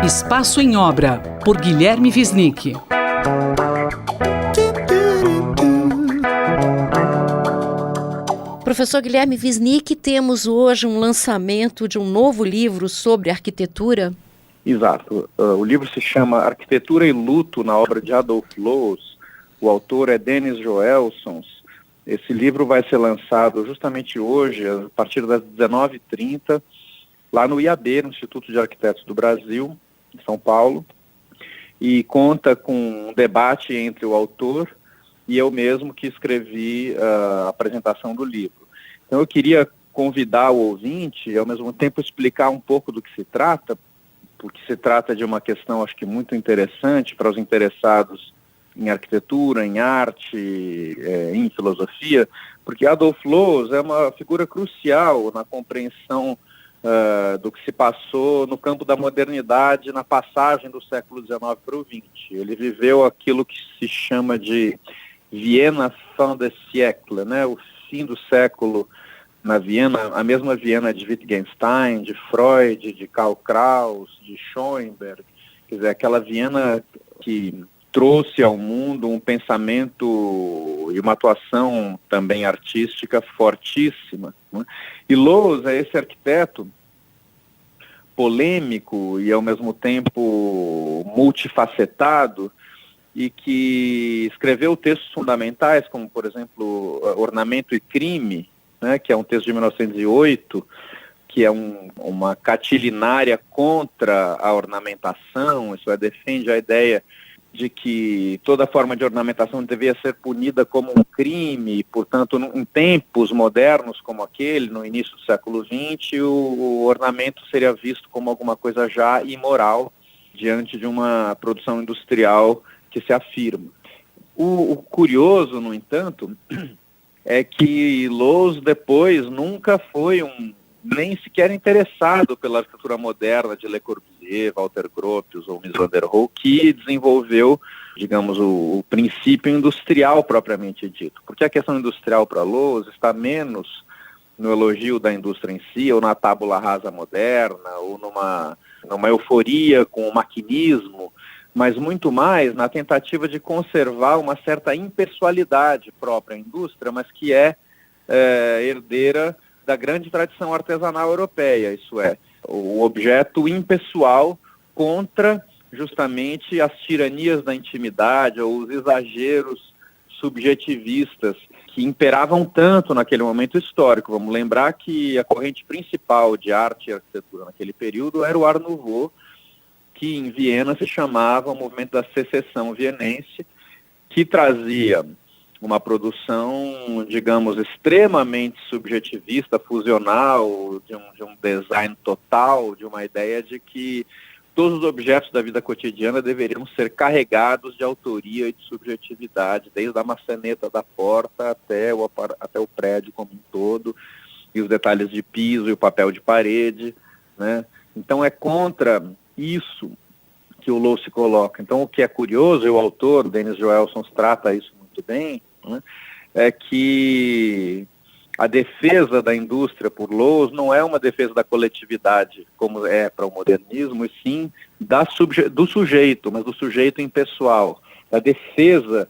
Espaço em Obra, por Guilherme Wisnik. Professor Guilherme Wisnik, temos hoje um lançamento de um novo livro sobre arquitetura. Exato. O livro se chama Arquitetura e Luto, na obra de Adolf Loos. O autor é Denis Joelsons. Esse livro vai ser lançado justamente hoje, a partir das 19h30, lá no IAB, no Instituto de Arquitetos do Brasil, em São Paulo, e conta com um debate entre o autor e eu mesmo que escrevi a apresentação do livro. Então eu queria convidar o ouvinte e ao mesmo tempo explicar um pouco do que se trata, porque se trata de uma questão, acho que muito interessante para os interessados em arquitetura, em arte, em filosofia, porque Adolf Loos é uma figura crucial na compreensão do que se passou no campo da modernidade na passagem do século XIX para o XX. Ele viveu aquilo que se chama de Viena fin de siècle, né? O fim do século na Viena, a mesma Viena de Wittgenstein, de Freud, de Karl Kraus, de Schoenberg, quer dizer, aquela Viena que trouxe ao mundo um pensamento e uma atuação também artística fortíssima, né? E Loos é esse arquiteto polêmico e ao mesmo tempo multifacetado e que escreveu textos fundamentais, como por exemplo Ornamento e Crime, né, que é um texto de 1908, que é uma catilinária contra a ornamentação, isso é, defende a ideia de que toda forma de ornamentação devia ser punida como um crime, portanto, em tempos modernos como aquele, no início do século XX, o ornamento seria visto como alguma coisa já imoral diante de uma produção industrial que se afirma. O curioso, no entanto, é que Loos depois nunca foi nem sequer interessado pela arquitetura moderna de Le Corbusier, Walter Gropius ou Mies van der Rohe, que desenvolveu, digamos, o princípio industrial propriamente dito. Porque a questão industrial para Loos está menos no elogio da indústria em si, ou na tábula rasa moderna, ou numa euforia com o maquinismo, mas muito mais na tentativa de conservar uma certa impessoalidade própria à indústria, mas que é herdeira da grande tradição artesanal europeia, isso é, o objeto impessoal contra justamente as tiranias da intimidade ou os exageros subjetivistas que imperavam tanto naquele momento histórico. Vamos lembrar que a corrente principal de arte e arquitetura naquele período era o Art Nouveau, que em Viena se chamava o movimento da secessão vienense, que trazia uma produção, digamos, extremamente subjetivista, fusional, de um design total, de uma ideia de que todos os objetos da vida cotidiana deveriam ser carregados de autoria e de subjetividade, desde a maçaneta da porta até o prédio como um todo, e os detalhes de piso e o papel de parede, né? Então é contra isso que o Loos se coloca. Então o que é curioso, e o autor, Denis Joelsons, trata isso muito bem, né, é que a defesa da indústria por Loos não é uma defesa da coletividade, como é para o modernismo, e sim do sujeito, mas do sujeito impessoal, da defesa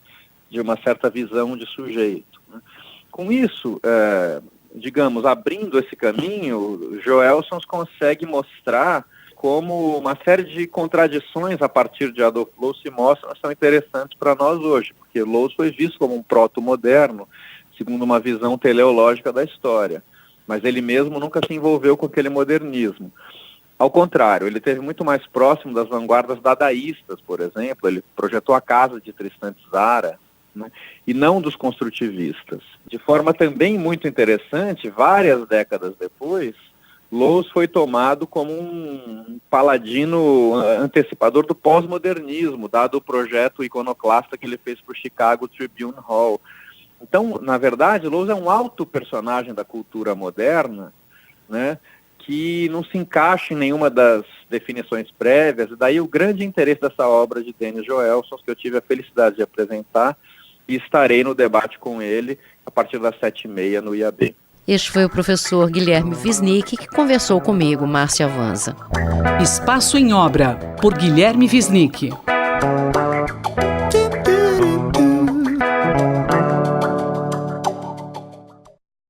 de uma certa visão de sujeito, né. Com isso, digamos, abrindo esse caminho, Joelsons consegue mostrar como uma série de contradições a partir de Adolf Loos se mostram, são interessantes para nós hoje, porque Loos foi visto como um proto-moderno, segundo uma visão teleológica da história, mas ele mesmo nunca se envolveu com aquele modernismo. Ao contrário, ele esteve muito mais próximo das vanguardas dadaístas, por exemplo, ele projetou a casa de Tristan Tzara, né, e não dos construtivistas. De forma também muito interessante, várias décadas depois, Loos foi tomado como um paladino antecipador do pós-modernismo, dado o projeto iconoclasta que ele fez para o Chicago Tribune Hall. Então, na verdade, Loos é um alto personagem da cultura moderna, né, que não se encaixa em nenhuma das definições prévias, e daí o grande interesse dessa obra de Denis Joelsons, que eu tive a felicidade de apresentar, e estarei no debate com ele a partir das 7h30 no IAB. Este foi o professor Guilherme Wisnik que conversou comigo, Márcia Vanza. Espaço em Obra, por Guilherme Wisnik.